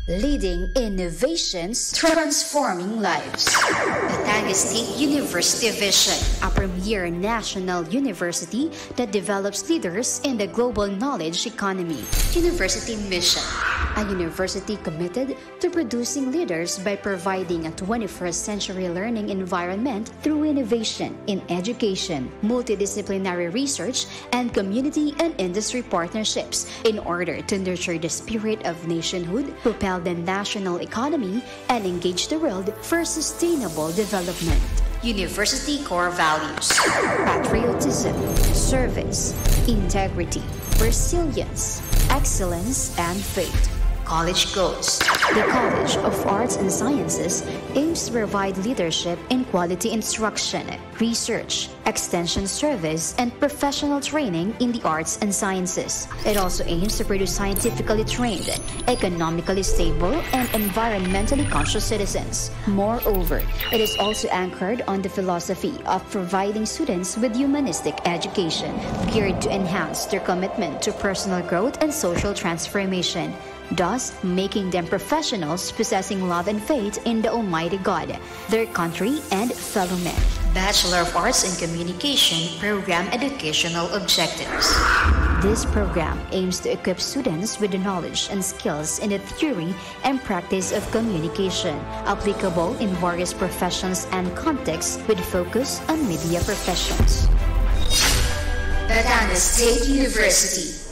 Leading innovations, transforming lives. Batangas State University Vision, a premier national university that develops leaders in the global knowledge economy. University Mission, a university committed to producing leaders by providing a 21st century learning environment through innovation in education, multidisciplinary research, and community and industry partnerships in order to nurture the spirit of nationhood, propel the national economy, and engage the world for sustainable development. University core values: patriotism, service, integrity, resilience, excellence, and faith. College goals. The College of Arts and Sciences aims to provide leadership in quality instruction, research, extension service, and professional training in the arts and sciences. It also aims to produce scientifically trained, economically stable, and environmentally conscious citizens. Moreover, it is also anchored on the philosophy of providing students with humanistic education, geared to enhance their commitment to personal growth and social transformation, thus making them professionals possessing love and faith in the Almighty God, their country, and fellow men. Bachelor of Arts in Communication Program Educational Objectives. This program aims to equip students with the knowledge and skills in the theory and practice of communication, applicable in various professions and contexts with focus on media professions. Batangas State University.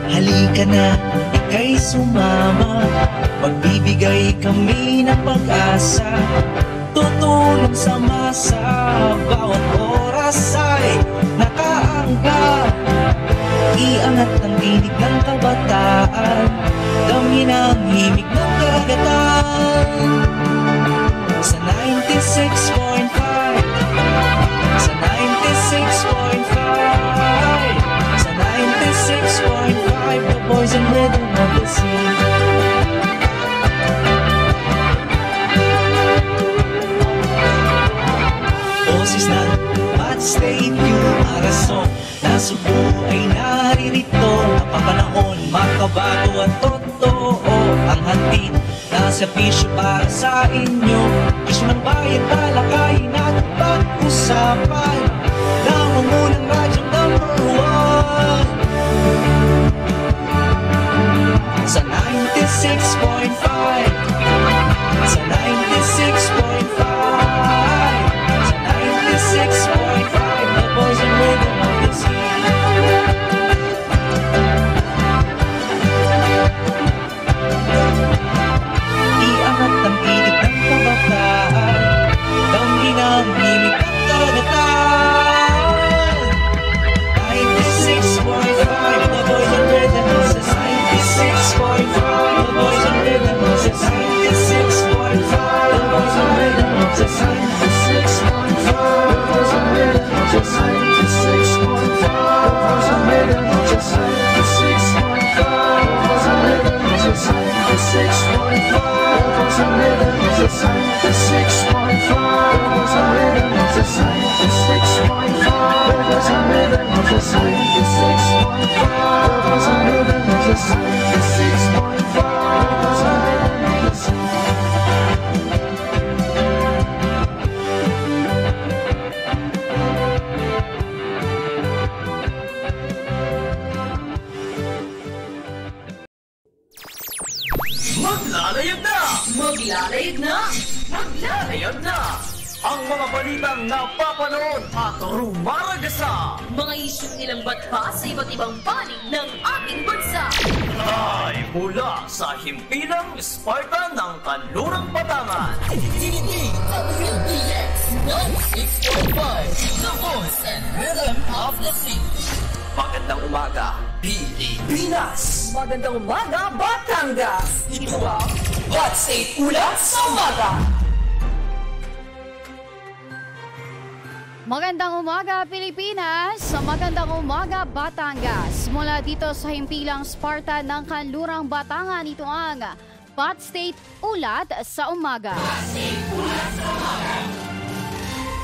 Halika na, ika'y sumama, magbibigay kami ng pag-asa, tutulong sa masa, bawat oras ay nakaangkat. Iangat ang tinig ng kabataan, damhin ang himig ng karagatan. Sa 96.5, sa 96.5, sa 96.5, the boys and rhythm of the sea. Boses ng Bat State U, arason na subo ay naririto. Napapanahon, makabago at totoo ang hatid na serbisyo para sa inyo. Isyo ng bayan, talakayin at pag-usapan, nangungunang radyong #1 sa 96.5, sa 96.5, sa 96.5, the boys and rhythm of the sea. Iangat ang tinig ng kabataan, damhin ang himig ng karagatan. 96.5, the boys and rhythm of the sea. 96.5, the boys and rhythm of the sea. 96.5, the boys and rhythm of the sea. 96.5, the boys and rhythm of the sea. 96.5, the boys and rhythm of the sea. 96.5, the boys and rhythm of the sea. 96.5, the boys and rhythm of the sea. 96.5, the boys and rhythm of the sea. 96.5, the boys and rhythm of the sea. 96.5, the boys and rhythm of the sea. 96.5, the boys and rhythm of the sea. Maglalayag na! Maglalayag na! Maglalayag na! Ang mga balitang napapanood at rumaragasa. Mga isyong nilambat pa sa iba't ibang panig ng ating bansa. Ay mula sa himpilang Sparta ng Kanlurang Batangan. WBX 96.5, the voice and rhythm of the sea. Magandang umaga, Pilipinas! Magandang umaga, Batangas! Ito ang Bat State Ulat sa Umaga! Magandang umaga Pilipinas, magandang umaga Batangas. Mula dito sa himpilang Sparta ng Kanlurang Batangan, ito ang Bat State Ulat sa Umaga.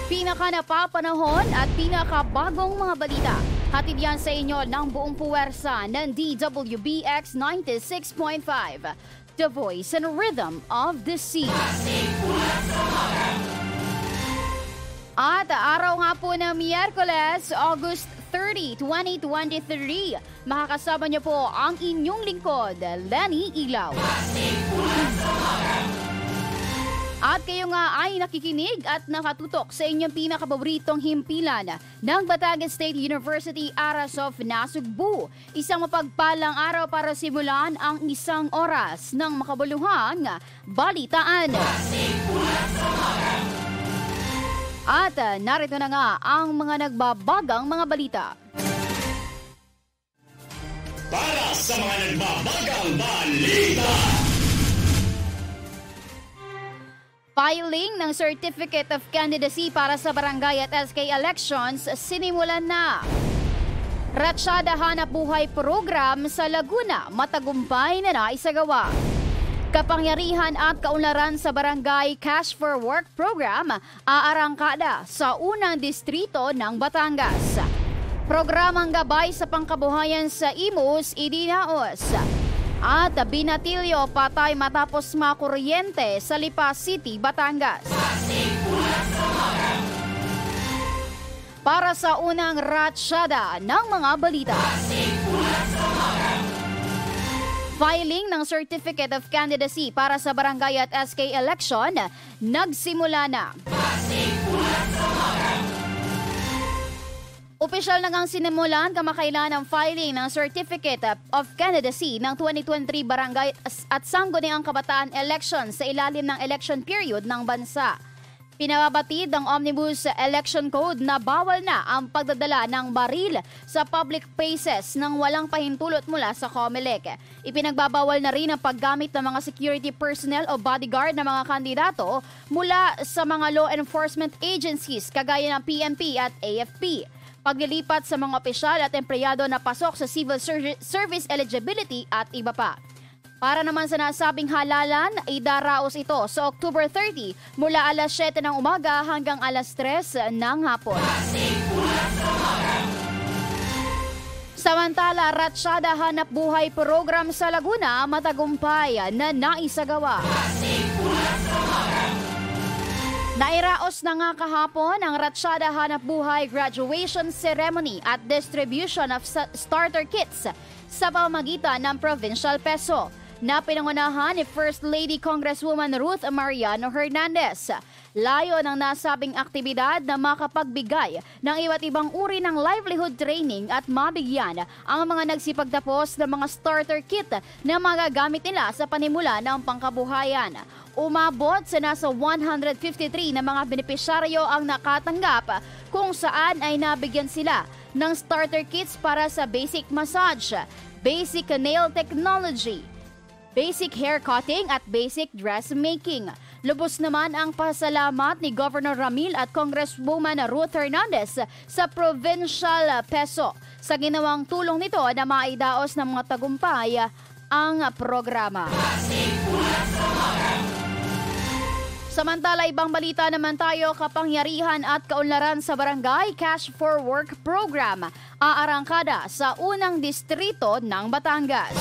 Pinaka napapanahon at pinakabagong mga balita. Hatid yan sa inyo ng buong puwersa ng DWBX 96.5. The Voice and Rhythm of the Sea. At araw nga po ng Miyerkules, August 30, 2023, makakasama niyo po ang inyong lingkod, Lenny Ilaw. At kayo nga ay nakikinig at nakatutok sa inyong pinakapaboritong himpilan ng Batangas State University Aras of Nasugbu. Isang mapagpalang araw para simulan ang isang oras ng makabuluhang balitaan. At narito na nga ang mga nagbabagang mga balita. Para sa mga nagbabagang balita! Filing ng Certificate of Candidacy para sa barangay at SK elections sinimulan na. Ratsyada Hanap Buhay Program sa Laguna matagumpay na naisagawa. Kapangyarihan at kaunlaran sa Barangay Cash for Work Program aarangkada sa unang distrito ng Batangas. Programang gabay sa pangkabuhayan sa Imus idinaos. At binatilyo patay matapos makuryente sa Lipa City, Batangas. Para sa unang ratsyada ng mga balita. Filing ng Certificate of Candidacy para sa barangay at SK election nagsimula na. Opisyal na ngang sinimulan kamakailan ang filing ng Certificate of Candidacy ng 2023 barangay at sangguniang kabataan election sa ilalim ng election period ng bansa. Pinababatid ang Omnibus Election Code na bawal na ang pagdadala ng baril sa public places nang walang pahintulot mula sa COMELEC. Ipinagbabawal na rin ang paggamit ng mga security personnel o bodyguard ng mga kandidato mula sa mga law enforcement agencies kagaya ng PNP at AFP. Paglilipat sa mga opisyal at empleyado na pasok sa civil service eligibility at iba pa. Para naman sa nasabing halalan, idaraos ito sa October 30 mula alas 7 ng umaga hanggang alas 3 ng hapon. Samantala, Ratsyada Hanap Buhay Program sa Laguna matagumpay na naisagawa. Nairaos na nga kahapon ang Ratsyada Hanap Buhay Graduation Ceremony at Distribution of Starter Kits sa pamamagitan ng Provincial Peso na pinangunahan ni First Lady Congresswoman Ruth Mariano Hernandez. Layo ng nasabing aktibidad na makapagbigay ng iba't ibang uri ng livelihood training at mabigyan ang mga nagsipagtapos ng mga starter kit na magagamit nila sa panimula ng pangkabuhayan. Umabot sa nasa 153 na mga benepisyaryo ang nakatanggap kung saan ay nabigyan sila ng starter kits para sa basic massage, basic nail technology, basic hair cutting at basic dressmaking. Lubos naman ang pasalamat ni Governor Ramil at Congresswoman Ruth Hernandez sa Provincial Peso sa ginawang tulong nito na maidaos ng mga tagumpay ang programa. Samantala, ibang balita naman tayo, kapangyarihan at kaunlaran sa Barangay Cash for Work Program aarangkada sa unang distrito ng Batangas.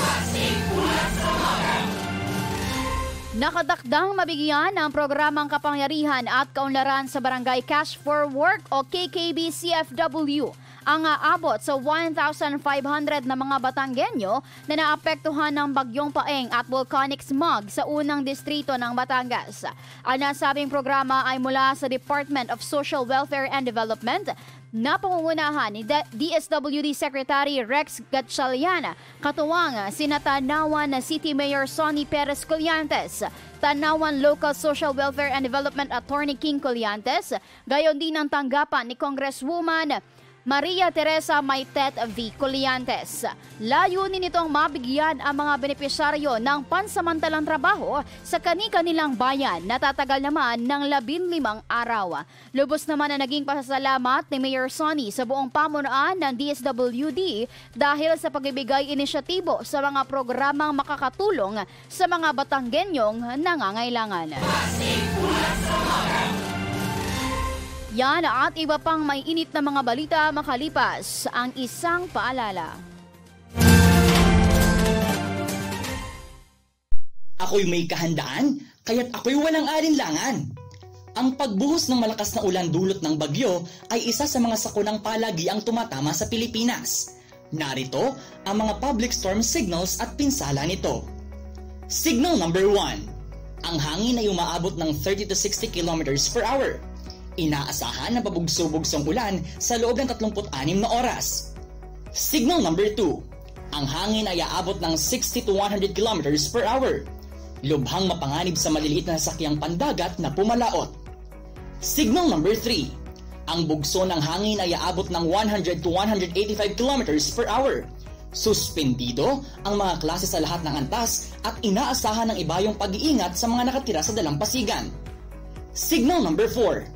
Nakadakdang mabigyan ang programang kapangyarihan at kaunlaran sa Barangay Cash for Work o KKB-CFW ang aabot sa 1,500 na mga Batanggenyo na naapektuhan ng bagyong Paeng at volcanic smog sa unang distrito ng Batangas. Ang nasabing programa ay mula sa Department of Social Welfare and Development na pangungunahan ni DSWD Secretary Rex Gatchalian, katuwang sina Tanawan City Mayor Sonny Perez Colliantes, Tanawan Local Social Welfare and Development Attorney King Colliantes, gayon din ang tanggapan ni Congresswoman Maria Teresa Maitet V. Colliantes. Layunin nitong mabigyan ang mga benepisyaryo ng pansamantalang trabaho sa kani-kanilang bayan na tatagal naman ng 15 araw. Lubos naman na naging pasasalamat ni Mayor Sonny sa buong pamunuan ng DSWD dahil sa pagbibigay inisyatibo sa mga programang makakatulong sa mga Batanggenyong nangangailangan. Yan at iba pang may init na mga balita makalipas ang isang paalala. Ako'y may kahandaan, kaya't ako'y walang alinlangan. Ang pagbuhos ng malakas na ulan dulot ng bagyo ay isa sa mga sakunang palagiang tumatama sa Pilipinas. Narito ang mga public storm signals at pinsala nito. Signal number 1. Ang hangin ay umaabot ng 30 to 60 kilometers per hour. Inaasahan na pabugso-bugsong ulan sa loob ng 36 na oras. Signal number 2. Ang hangin ay aabot ng 60 to 100 kilometers per hour. Lubhang mapanganib sa maliliit na sasakyang pandagat na pumalaot. Signal number 3. Ang bugso ng hangin ay aabot ng 100 to 185 kilometers per hour. Suspendido ang mga klase sa lahat ng antas at inaasahan ng ibayong pag-iingat sa mga nakatira sa dalampasigan. Signal number 4.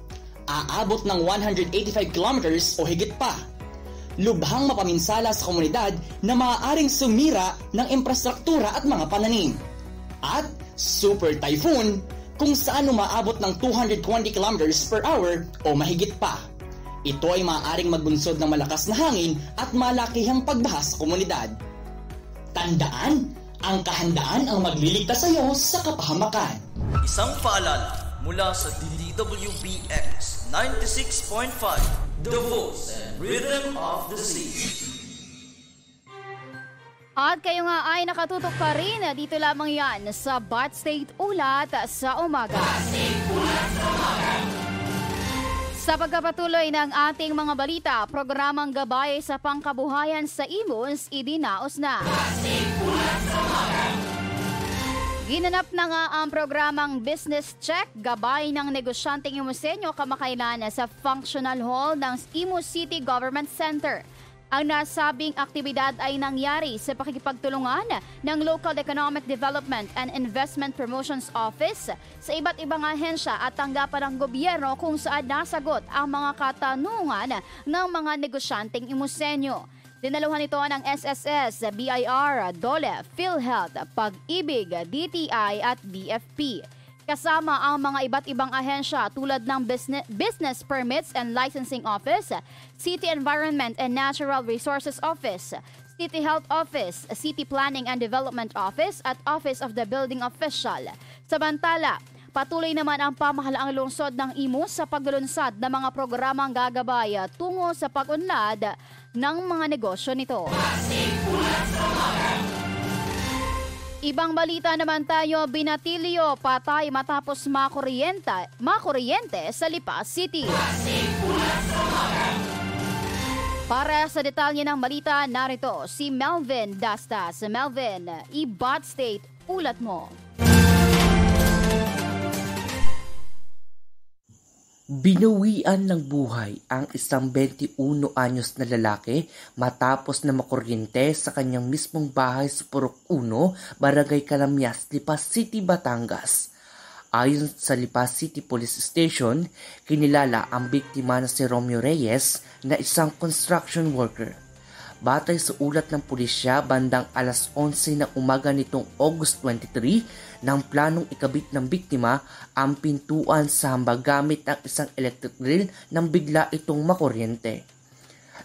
Aabot ng 185 kilometers o higit pa. Lubhang mapaminsala sa komunidad na maaaring sumira ng infrastruktura at mga pananim. At super typhoon kung saan umaabot ng 220 kilometers per hour o mahigit pa. Ito ay maaaring magbunsod ng malakas na hangin at malakihang pagbaha sa komunidad. Tandaan, ang kahandaan ang magliligtas sa iyo sa kapahamakan. Isang paalala mula sa DWBX 96.5, The Voice and Rhythm of the Sea. At kayo nga ay nakatutok pa rin dito lamang yan sa Bat State Ulat sa Umaga. Sa pagkapatuloy ng ating mga balita, programang gabay sa pangkabuhayan sa Imus, idinaos na. Ginanap na nga ang programang Business Check, gabay ng negosyanteng Imusenyo kamakailan sa Functional Hall ng Imus City Government Center. Ang nasabing aktibidad ay nangyari sa pakikipagtulungan ng Local Economic Development and Investment Promotions Office sa iba't ibang ahensya at tanggapan ng gobyerno kung saan nasagot ang mga katanungan ng mga negosyanteng Imusenyo. Dinaluhan ito ng SSS, BIR, DOLE, PhilHealth, Pag-ibig, DTI at BFP. Kasama ang mga iba't ibang ahensya tulad ng Business Permits and Licensing Office, City Environment and Natural Resources Office, City Health Office, City Planning and Development Office at Office of the Building Official. Samantala, patuloy naman ang pamahalaang lungsod ng Imus sa paglulunsad ng mga programang gagabay tungo sa pag-unlad ng mga negosyo nito. Ibang balita naman tayo, binatilyo patay matapos makuryente sa Lipa City. Para sa detalye ng balita, narito si Melvin Dastas. Melvin, i-Bat State, ulat mo. Binawian ng buhay ang isang 21 anyos na lalaki matapos na makuryente sa kanyang mismong bahay sa Purok 1, Barangay Calamyas, Lipa City, Batangas. Ayon sa Lipa City Police Station, kinilala ang biktima na si Romeo Reyes na isang construction worker. Batay sa ulat ng pulisya, bandang alas 11 ng umaga nitong August 23, nang planong ikabit ng biktima ang pintuan sa hambag gamit ang isang electric drill nang bigla itong makuryente.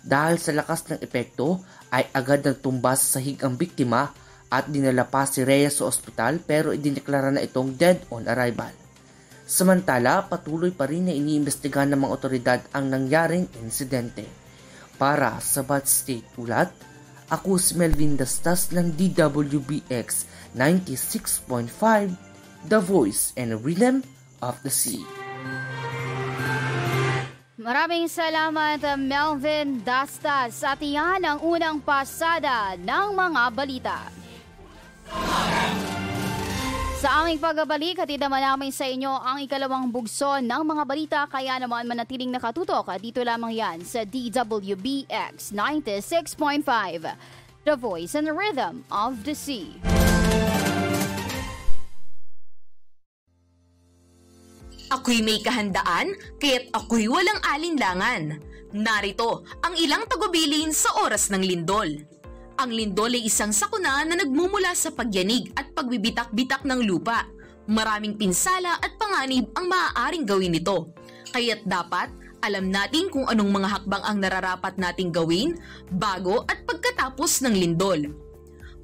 Dahil sa lakas ng epekto, ay agad nagtumba sa sahig ang biktima at dinala pa si Reyes sa ospital pero idineklara na itong dead on arrival. Samantala, patuloy pa rin na iniimbestigahan ng mga otoridad ang nangyaring insidente. Para sa Bat State Ulat, ako si Melvin Dastas ng DWBX 96.5, The Voice and Rhythm of the Sea. Maraming salamat, Melvin Dastas. At iyan ang unang pasada ng mga balita. Sa aming pagbabalik, hatid naman namin sa inyo ang ikalawang bugso ng mga balita, kaya naman manatiling nakatutok. Dito lamang yan sa DWBX 96.5, The Voice and Rhythm of the Sea. Ako'y may kahandaan, kaya't ako'y walang alinlangan. Narito ang ilang tagubilin sa oras ng lindol. Ang lindol ay isang sakuna na nagmumula sa pagyanig at pagbibitak-bitak ng lupa. Maraming pinsala at panganib ang maaaring gawin nito. Kaya't dapat alam natin kung anong mga hakbang ang nararapat nating gawin bago at pagkatapos ng lindol.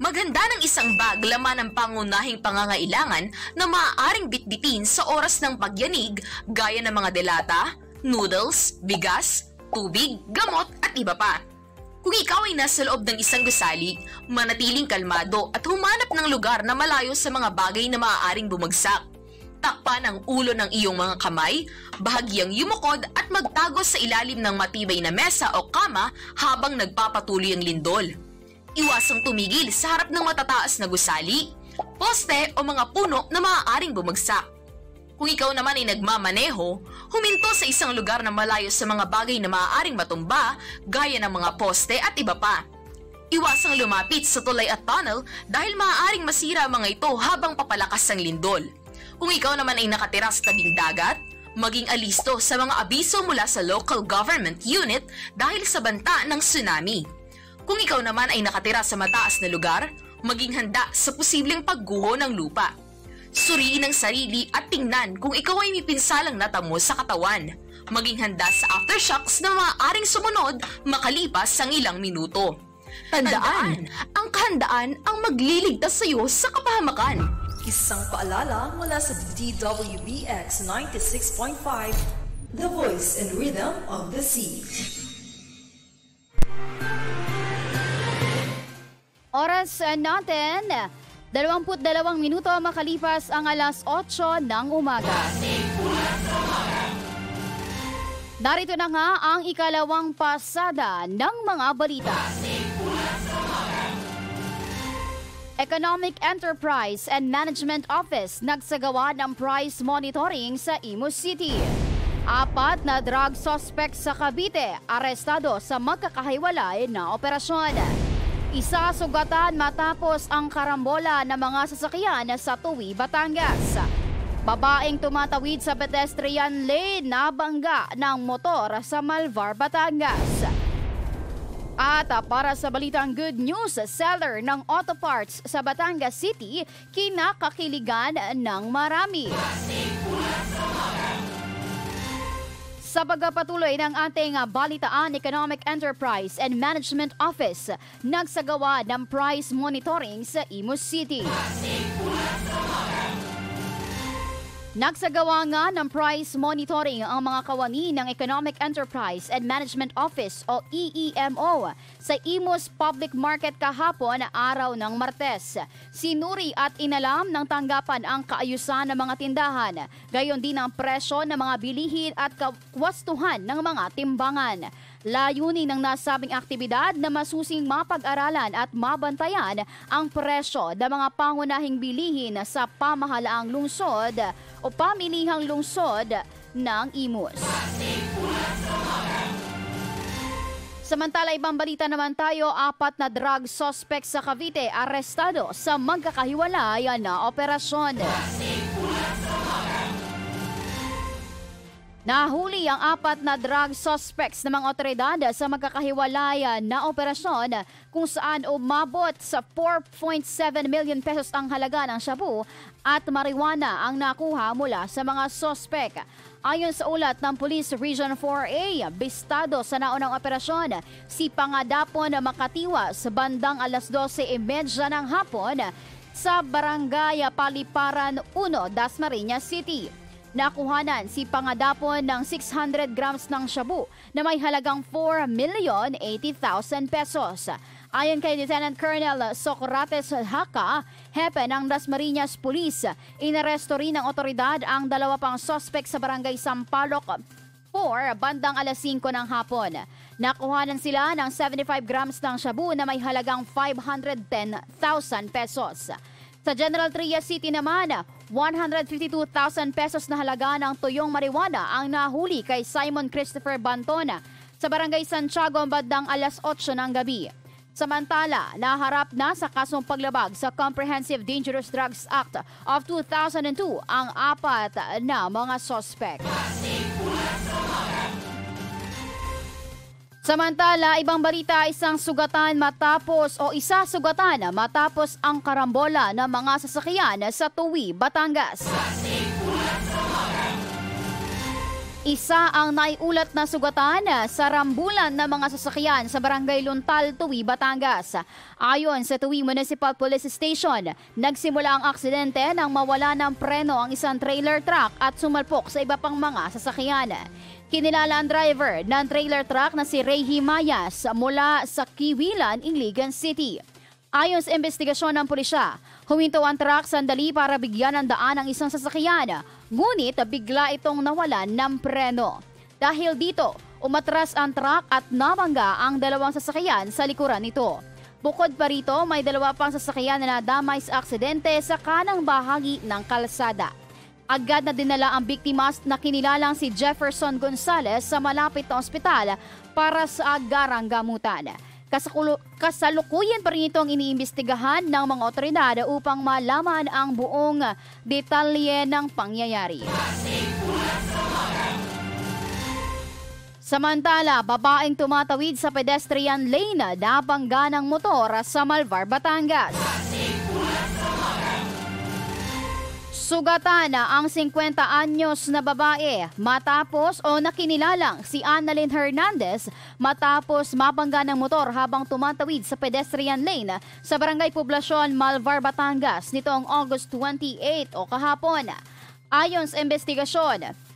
Maganda ng isang bag laman ang pangunahing pangangailangan na maaaring bitbitin sa oras ng pagyanig gaya ng mga delata, noodles, bigas, tubig, gamot at iba pa. Kung ikaw ay nasa loob ng isang gusali, manatiling kalmado at humanap ng lugar na malayo sa mga bagay na maaaring bumagsak. Takpan ang ulo ng iyong mga kamay, bahagyang yumukod at magtago sa ilalim ng matibay na mesa o kama habang nagpapatuloy ang lindol. Iwasang tumigil sa harap ng matataas na gusali, poste o mga puno na maaaring bumagsak. Kung ikaw naman ay nagmamaneho, huminto sa isang lugar na malayo sa mga bagay na maaaring matumba gaya ng mga poste at iba pa. Iwasang lumapit sa tulay at tunnel dahil maaaring masira ang mga ito habang papalakas ang lindol. Kung ikaw naman ay nakatira sa tabing dagat, maging alisto sa mga abiso mula sa local government unit dahil sa banta ng tsunami. Kung ikaw naman ay nakatira sa mataas na lugar, maging handa sa posibleng pagguho ng lupa. Suriin ang sarili at tingnan kung ikaw ay may pinsalang natamo sa katawan. Maging handa sa aftershocks na maaaring sumunod makalipas ang ilang minuto. Tandaan, ang kahandaan ang magliligtas sa iyo sa kapahamakan. Isang paalala mula sa DWBX 96.5, The Voice and Rhythm of the Sea. Oras natin, 22 minuto makalipas ang alas 8 ng umaga. Narito na nga ang ikalawang pasada ng mga balita. Economic Enterprise and Management Office nagsagawa ng price monitoring sa Imus City. 4 na drug suspect sa Cavite arestado sa magkakahiwalay na operasyon. Isa sugatan matapos ang karambola ng mga sasakyan sa Tuwi, Batangas. Babaeng tumatawid sa pedestrian lane nabangga ng motor sa Malvar, Batangas. At para sa balitang good news, seller ng auto parts sa Batangas City kinakakiligan ng marami. Sa pagpapatuloy ng ating balitaan, Economic Enterprise and Management Office nagsagawa ng price monitoring sa Imus City. Nagsagawa nga ng price monitoring ang mga kawani ng Economic Enterprise and Management Office o EEMO sa Imus Public Market kahapon na araw ng Martes. Sinuri at inalam ng tanggapan ang kaayusan ng mga tindahan, gayon din ang presyo ng mga bilihin at kawastuhan ng mga timbangan. Layunin ng nasabing aktibidad na masusing mapag-aralan at mabantayan ang presyo ng mga pangunahing bilihin sa pamahalaang lungsod o pamilihang lungsod ng Imus. Samantala, ibang balita naman tayo, 4 na drug suspect sa Cavite arestado sa magkakahiwalay na operasyon. Nahuli ang 4 na drug suspects ng mga otoridad sa magkakahiwalay na operasyon kung saan umabot sa 4.7 million pesos ang halaga ng shabu at marijuana ang nakuha mula sa mga suspect. Ayon sa ulat ng Police Region 4A, bistado sa naunang operasyon si Pangadapon Makatiwa sa bandang alas 12:30 ng hapon sa Barangay Paliparan 1, Dasmariñas City. Nakuhanan si Pangadapon ng 600 grams ng shabu na may halagang 4,080,000 pesos. Ayon kay Lieutenant Colonel Socrates Haka, hepe ng Dasmariñas Police, inaresto rin ng otoridad ang 2 pang suspect sa Barangay Sampaloc 4 bandang alas 5 ng hapon. Nakuhanan sila ng 75 grams ng shabu na may halagang 510,000 pesos. Sa General Trias City naman, 152,000 pesos na halaga ng tuyong marijuana ang nahuli kay Simon Christopher Bantona sa Barangay Santiago bandang alas 8 ng gabi. Samantala, naharap na sa kasong paglabag sa Comprehensive Dangerous Drugs Act of 2002 ang 4 na mga sospek. Samantala, ibang balita, isa sugatan matapos ang karambola ng mga sasakyan sa Tuwi, Batangas. Isa ang naiulat na sugatan sa rambulan ng mga sasakyan sa Barangay Luntal, Tuwi, Batangas. Ayon sa Tuwi Municipal Police Station, nagsimula ang aksidente nang mawala ng preno ang isang trailer truck at sumalpok sa iba pang mga sasakyan. Kinilala ang driver ng trailer truck na si Ray Himayas mula sa Kiwilan, Iligan City. Ayon sa investigasyon ng pulisya, huminto ang truck sandali para bigyan ng daan ang isang sasakyan, ngunit bigla itong nawalan ng preno. Dahil dito, umatras ang truck at nabangga ang dalawang sasakyan sa likuran nito. Bukod pa rito, may dalawa pang sasakyan na nadamay sa aksidente sa kanang bahagi ng kalsada. Agad na dinala ang biktima na kinilalang si Jefferson Gonzalez sa malapit na ospital para sa agarang gamutan. Kasalukuyan pa rin itong iniimbestigahan ng mga otoridad upang malaman ang buong detalye ng pangyayari. Samantala, babaeng tumatawid sa pedestrian lane nabangga ng motor sa Malvar, Batangas. Sugatan ang 50 anyos na babae matapos o nakinilalang si Annalyn Hernandez matapos mabangga ng motor habang tumatawid sa pedestrian lane sa Barangay Poblasyon, Malvar, Batangas nitong August 28 o kahapon. Ayon sa investigasyon,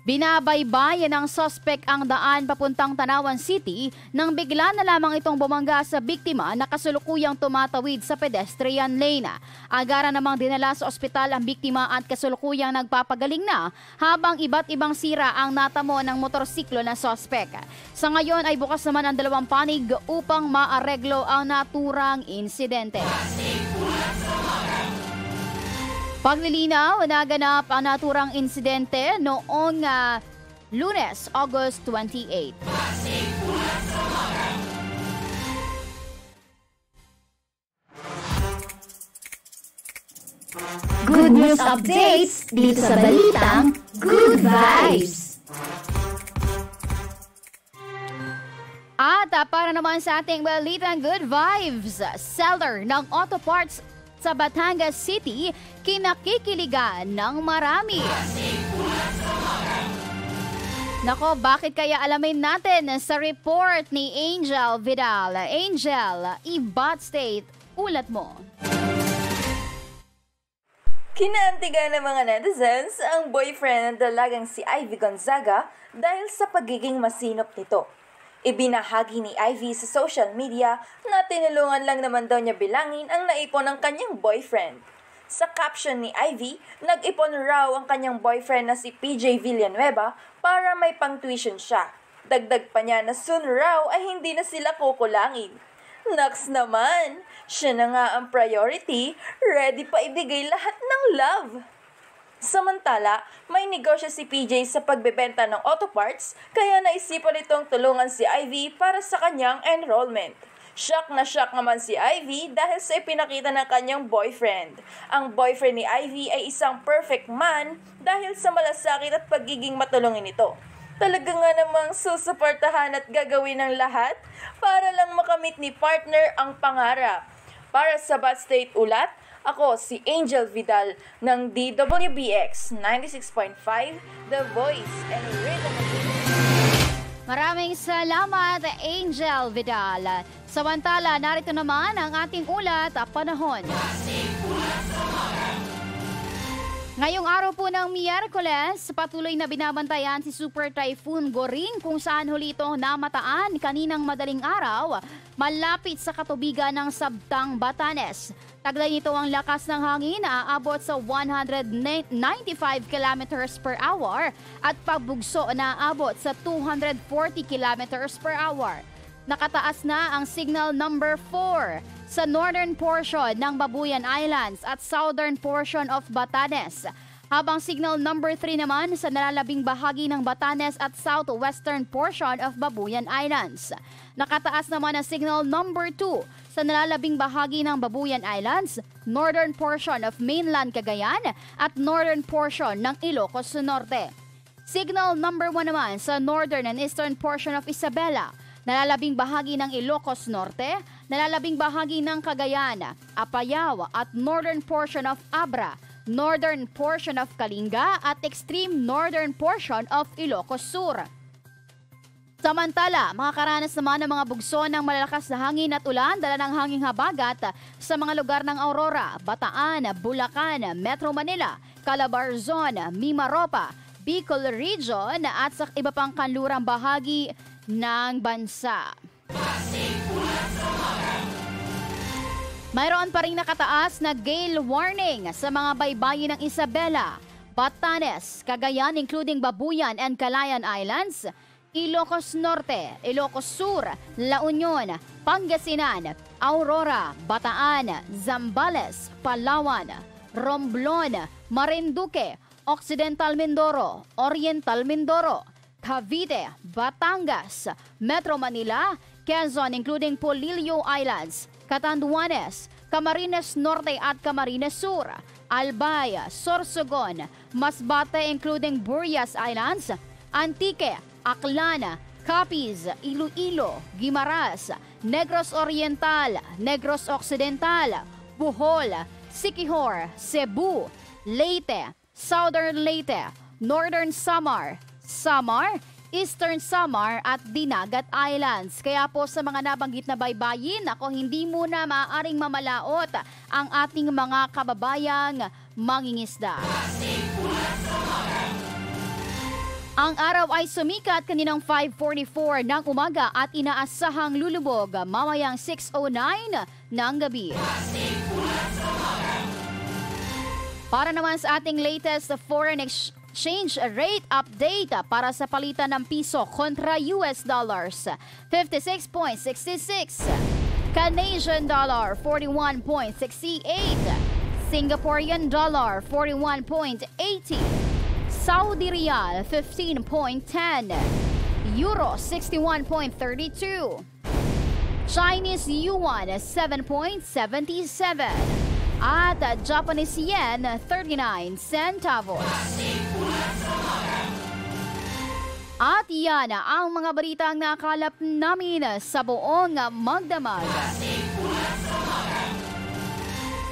binabaybayan ng suspect ang daan papuntang Tanawan City nang bigla na lamang itong bumangga sa biktima na kasulukuyang tumatawid sa pedestrian lane. Agara namang dinala sa ospital ang biktima at kasulukuyang nagpapagaling na habang iba't ibang sira ang natamo ng motorsiklo ng suspect. Sa ngayon ay bukas naman ang dalawang panig upang maareglo ang naturang insidente. Paglilinaw, naganap ang naturang insidente noong Lunes, August 28. Good news updates dito sa Balitang Good Vibes. At para naman sa ating Balitang Good Vibes, seller ng auto parts sa Batangas City, kinakikiligan ng marami. Nako, bakit kaya alamin natin sa report ni Angel Vidal? Angel, i-bot state, ulat mo. Kinaantigan ng mga netizens ang boyfriend ng dalagang si Ivy Gonzaga dahil sa pagiging masinop nito. Ibinahagi ni Ivy sa social media na tinulungan lang naman daw niya bilangin ang naipon ng kanyang boyfriend. Sa caption ni Ivy, nag-ipon raw ang kanyang boyfriend na si PJ Villanueva para may pang-tuition siya. Dagdag pa niya na soon raw ay hindi na sila kukulangin. Naks naman, siya na nga ang priority, ready pa ibigay lahat ng love. Samantala, may negosyo si PJ sa pagbebenta ng auto parts kaya naisipan nitong tulungan si Ivy para sa kanyang enrollment. Shock na shock naman si Ivy dahil sa ipinakita ng kanyang boyfriend. Ang boyfriend ni Ivy ay isang perfect man dahil sa malasakit at pagiging matulungin nito. Talaga nga namang susuportahan at gagawin ng lahat para lang makamit ni partner ang pangarap. Para sa Bad State Ulat, ako si Angel Vidal ng DWBX 96.5, The Voice and Rhythm of the City. Maraming salamat, Angel Vidal. Samantala, narito naman ang ating ulat at panahon. Ngayong araw po ng Miyerkules, patuloy na binabantayan si Super Typhoon Goring kung saan huli itong namataan kaninang madaling araw malapit sa katubigan ng Sabtang, Batanes. Taglay nito ang lakas ng hangin na aabot sa 195 kilometers per hour at pagbugso na aabot sa 240 kilometers per hour. Nakataas na ang signal number 4 sa northern portion ng Babuyan Islands at southern portion of Batanes. Habang signal number 3 naman sa nalalabing bahagi ng Batanes at southwestern portion of Babuyan Islands. Nakataas naman ang signal number 2 sa nalalabing bahagi ng Babuyan Islands, northern portion of mainland Cagayan at northern portion ng Ilocos Norte. Signal number 1 naman sa northern and eastern portion of Isabela, nalalabing bahagi ng Ilocos Norte, nalalabing bahagi ng Cagayan, Apayao at northern portion of Abra, northern portion of Kalinga at extreme northern portion of Ilocos Sur. Samantala, makakaranas naman ng mga bugso ng malalakas na hangin at ulan dala ng hanging habagat sa mga lugar ng Aurora, Bataan, Bulacan, Metro Manila, Calabarzon, Mimaropa, Bicol Region at sa iba pang kanlurang bahagi ng bansa. Mayroon pa rin nakataas na gale warning sa mga baybayin ng Isabela, Batanes, Cagayan including Babuyan and Calayan Islands, Ilocos Norte, Ilocos Sur, La Union, Pangasinan, Aurora, Bataan, Zambales, Palawan, Romblon, Marinduque, Occidental Mindoro, Oriental Mindoro, Cavite, Batangas, Metro Manila, Quezon including Polillo Islands, Catanduanes, Camarines Norte at Camarines Sur, Albay, Sorsogon, Masbate including Burias Islands, Antique, Aklan, Capiz, Iloilo, Guimaras, Negros Oriental, Negros Occidental, Bohol, Siquijor, Cebu, Leyte, Southern Leyte, Northern Samar, Samar, Eastern Samar at Dinagat Islands. Kaya po sa mga nabanggit na baybayin, ako hindi muna maaaring mamalaot ang ating mga kababayang mangingisda. Ang araw ay sumikat kaninang 5:44 ng umaga at inaasahang lulubog mamayang 6:09 ng gabi. Para naman sa ating latest foreign exchange rate update para sa palitan ng piso kontra US dollars, 56.66, Canadian dollar 41.68, Singaporean dollar 41.80, Saudi Riyal 15.10, Euro 61.32, Chinese Yuan 7.77, at Japanese Yen 39 centavos. At yan ang mga balitang nakalap namin sa buong magdamag.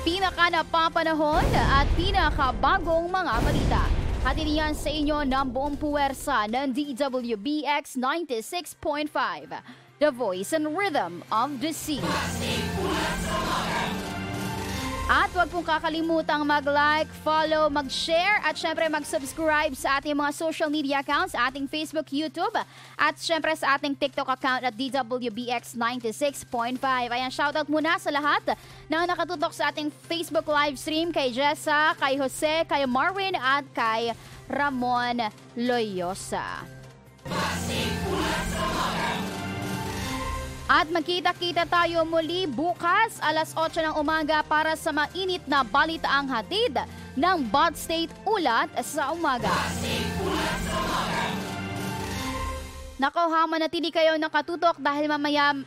Pinaka napapanahon at pinakabagong mga balita. Hatid yan sa inyo ng buong puwersa ng DWBX 96.5, The Voice and Rhythm of the Sea. At huwag pong kakalimutang mag-like, follow, mag-share at syempre mag-subscribe sa ating mga social media accounts, ating Facebook, YouTube at syempre sa ating TikTok account at DWBX 96.5. Ayan, shoutout muna sa lahat na nakatutok sa ating Facebook live stream kay Jessa, kay Jose, kay Marvin at kay Ramon Loyosa. At magkita-kita tayo muli bukas alas 8 ng umaga para sa mainit na balitaang hatid ng Bud State Ulat sa umaga. Nako ha, manatili kayo nakatutok dahil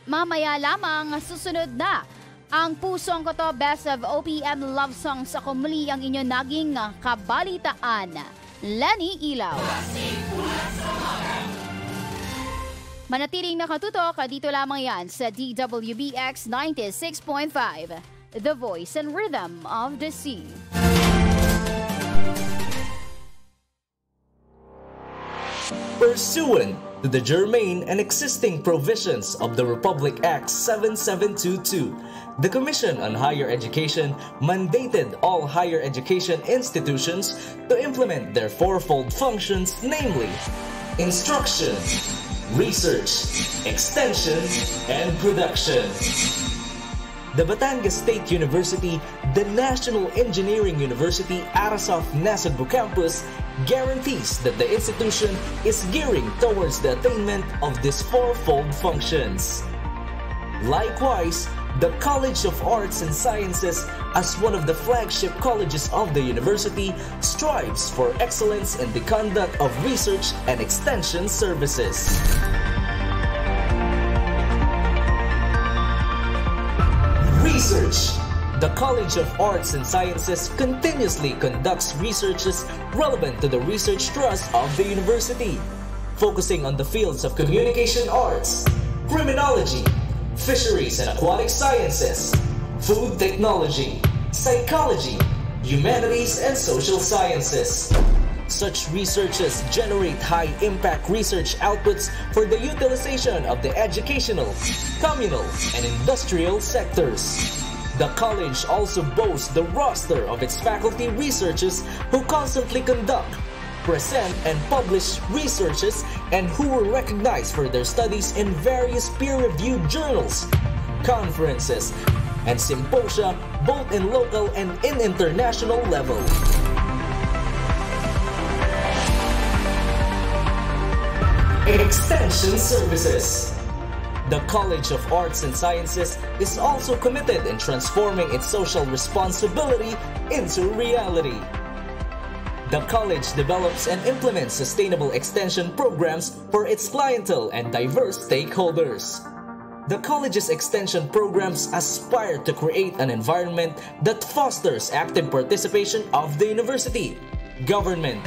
mamaya lamang susunod na ang Pusong Ko To Best of OPM Love Songs. Ako muli ang inyong naging kabalitaan, Lenny Ilaw. Manatiling nakatutok dito lamang yan sa DWBX 96.5, The Voice and Rhythm of the Sea. Pursuant to the germane and existing provisions of the Republic Act 7722, the Commission on Higher Education mandated all higher education institutions to implement their fourfold functions, namely instruction, research, extension, and production. The Batangas State University, the National Engineering University Arasaf Nasugbu Campus, guarantees that the institution is gearing towards the attainment of these fourfold functions. Likewise, the College of Arts and Sciences, as one of the flagship colleges of the university, strives for excellence in the conduct of research and extension services. Research. The College of Arts and Sciences continuously conducts researches relevant to the research thrust of the university, focusing on the fields of communication arts, criminology, fisheries and aquatic sciences, food technology, psychology, humanities and social sciences. Such researches generate high-impact research outputs for the utilization of the educational, communal, and industrial sectors. The college also boasts the roster of its faculty researchers who constantly conduct, present, and publish researches and who were recognized for their studies in various peer-reviewed journals, conferences, and symposia both in local and in international level. Extension Services. The College of Arts and Sciences is also committed in transforming its social responsibility into reality. The college develops and implements sustainable extension programs for its clientele and diverse stakeholders. The college's extension programs aspire to create an environment that fosters active participation of the university, government,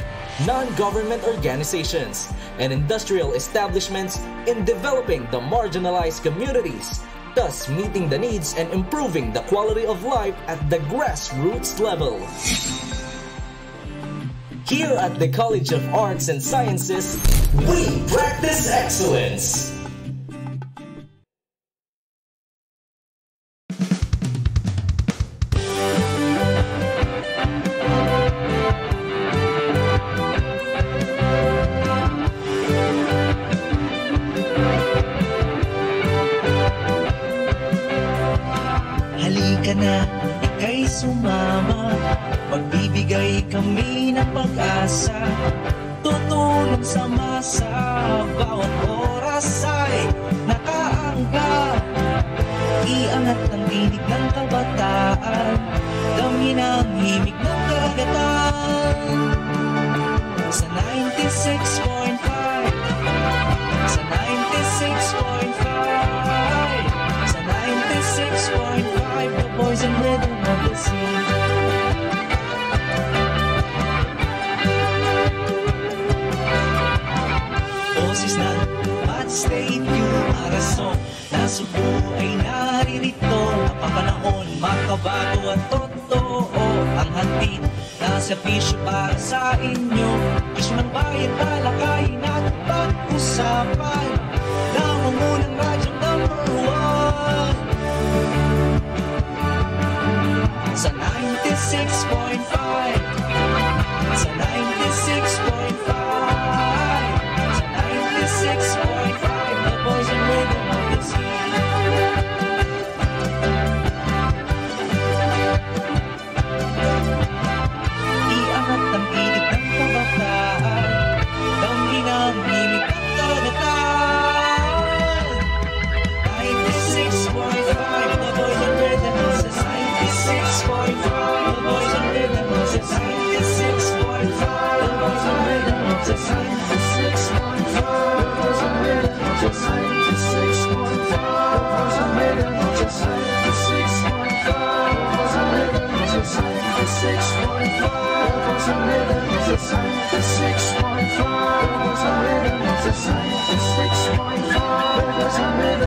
non-government organizations, and industrial establishments in developing the marginalized communities, thus meeting the needs and improving the quality of life at the grassroots level. Here at the College of Arts and Sciences, we practice excellence. Halika na, ika'y sumama, magbibigay kami ng pag-asa, tutulong sa masa, bawat oras ay nakaangka. Iangat ang tinig ng kabataan, damhin ang himig ng karagatan. Sa 96.5, sa 96.5, sa 96.5, the voice and rhythm of the sea. Boses ng Bad State, yung araso na Subo ay naririto. Napapanahon, makabago at totoo ang hatid na serbisyo para sa inyo. Isyo ng bayan, talakayin at pag-usapan. Nangungunang radyong #1 sa 96.5, sa 96.5, sa 96.5, the voice and rhythm of the sea. Iangat ang tinig ng kabataan, damhin ang himig ng karagatan. 96.5, the voice and rhythm of the sea. 96.5, the voice and rhythm of the sea. 96.5, the voice and rhythm of the sea. 96.5, the voice and rhythm of the sea. 96.5, the voice and rhythm of the sea. 96.5, the voice and rhythm of the sea. 96.5, the voice and rhythm of the sea. 96.5, the voice and rhythm of the sea. 96.5, the voice and rhythm.